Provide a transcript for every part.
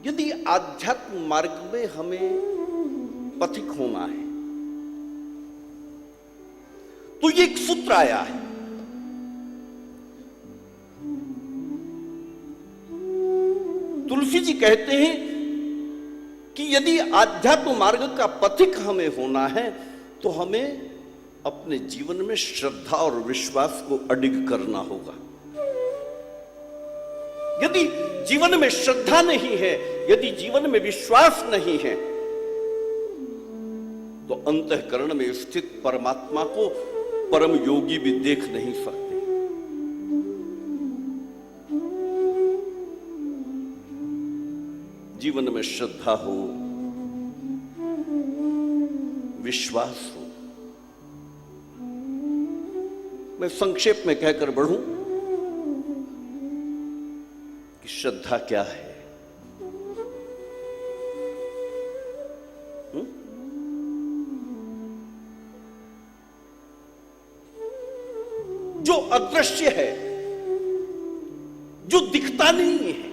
यदि आध्यात्म मार्ग में हमें पथिक होना है तो ये एक सूत्र आया है। तुलसी जी कहते हैं कि यदि आध्यात्म मार्ग का पथिक हमें होना है तो हमें अपने जीवन में श्रद्धा और विश्वास को अडिग करना होगा। यदि जीवन में श्रद्धा नहीं है, यदि जीवन में विश्वास नहीं है, तो अंतःकरण में स्थित परमात्मा को परम योगी भी देख नहीं सकते। जीवन में श्रद्धा हो, विश्वास हो। मैं संक्षेप में कहकर बढ़ूं कि श्रद्धा क्या है। जो अदृश्य है, जो दिखता नहीं है,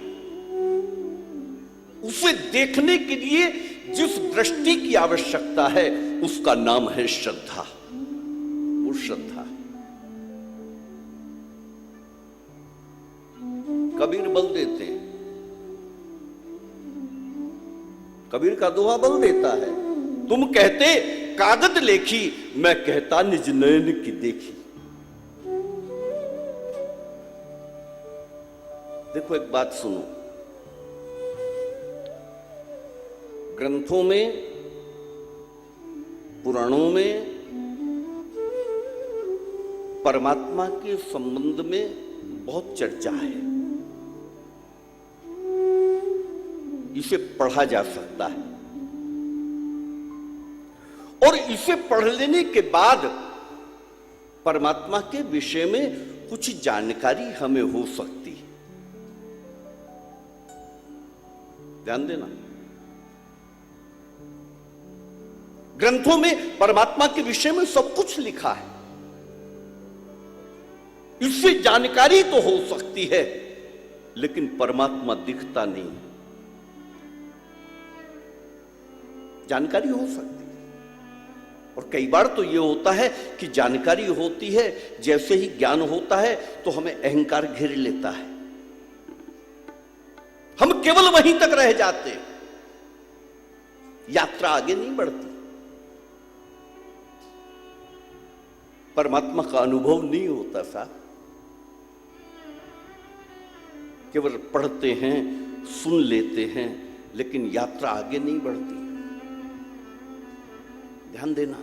उसे देखने के लिए जिस दृष्टि की आवश्यकता है उसका नाम है श्रद्धा। वो श्रद्धा कबीर बल देते हैं, कबीर का दोहा बल देता है। तुम कहते कागज लेखी, मैं कहता निज नयन की देखी। देखो एक बात सुनो, ग्रंथों में, पुराणों में परमात्मा के संबंध में बहुत चर्चा है। इसे पढ़ा जा सकता है और इसे पढ़ लेने के बाद परमात्मा के विषय में कुछ जानकारी हमें हो सकती है। ध्यान देना, ग्रंथों में परमात्मा के विषय में सब कुछ लिखा है, इससे जानकारी तो हो सकती है, लेकिन परमात्मा दिखता नहीं। जानकारी हो सकती है और कई बार तो यह होता है कि जानकारी होती है, जैसे ही ज्ञान होता है तो हमें अहंकार घेर लेता है, हम केवल वहीं तक रह जाते हैं, यात्रा आगे नहीं बढ़ती, परमात्मा का अनुभव नहीं होता। साहब केवल पढ़ते हैं, सुन लेते हैं, लेकिन यात्रा आगे नहीं बढ़ती। ध्यान देना,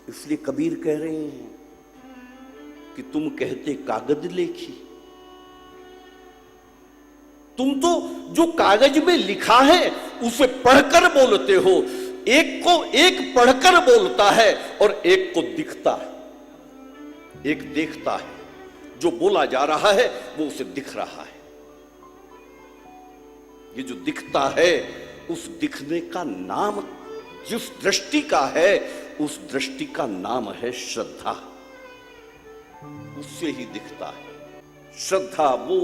इसलिए कबीर कह रहे हैं कि तुम कहते कागज लेखी। तुम तो जो कागज में लिखा है उसे पढ़कर बोलते हो। एक को एक पढ़कर बोलता है और एक को दिखता है, एक देखता है। जो बोला जा रहा है वो उसे दिख रहा है। ये जो दिखता है, उस दिखने का नाम, जिस दृष्टि का है, उस दृष्टि का नाम है श्रद्धा। उससे ही दिखता है। श्रद्धा वो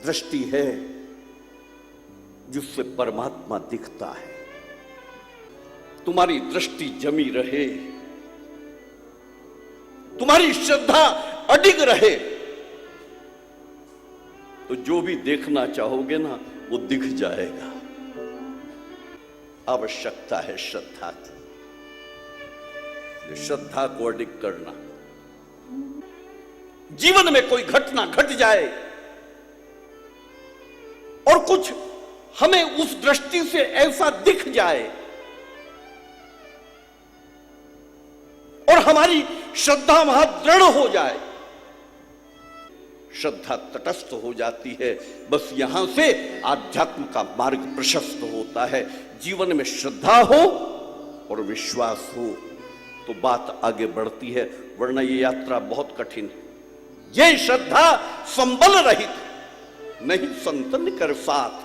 दृष्टि है जिससे परमात्मा दिखता है। तुम्हारी दृष्टि जमी रहे, तुम्हारी श्रद्धा अडिग रहे, तो जो भी देखना चाहोगे ना वो दिख जाएगा। आवश्यकता है श्रद्धा की, श्रद्धा को अडिग करना। जीवन में कोई घटना घट जाए और कुछ हमें उस दृष्टि से ऐसा दिख जाए और हमारी श्रद्धा वहां दृढ़ हो जाए, श्रद्धा तटस्थ हो जाती है। बस यहां से आध्यात्म का मार्ग प्रशस्त होता है। जीवन में श्रद्धा हो और विश्वास हो तो बात आगे बढ़ती है, वरना ये यात्रा बहुत कठिन है। ये श्रद्धा संबल रहित, नहीं संतन कर साथ,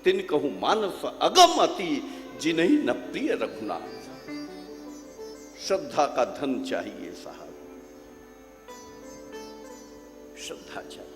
तिन कहूं मानस अगम अति, जिन्हीं न प्रिय रघुनाथ। श्रद्धा का धन चाहिए साहब, श्रद्धा चाहिए।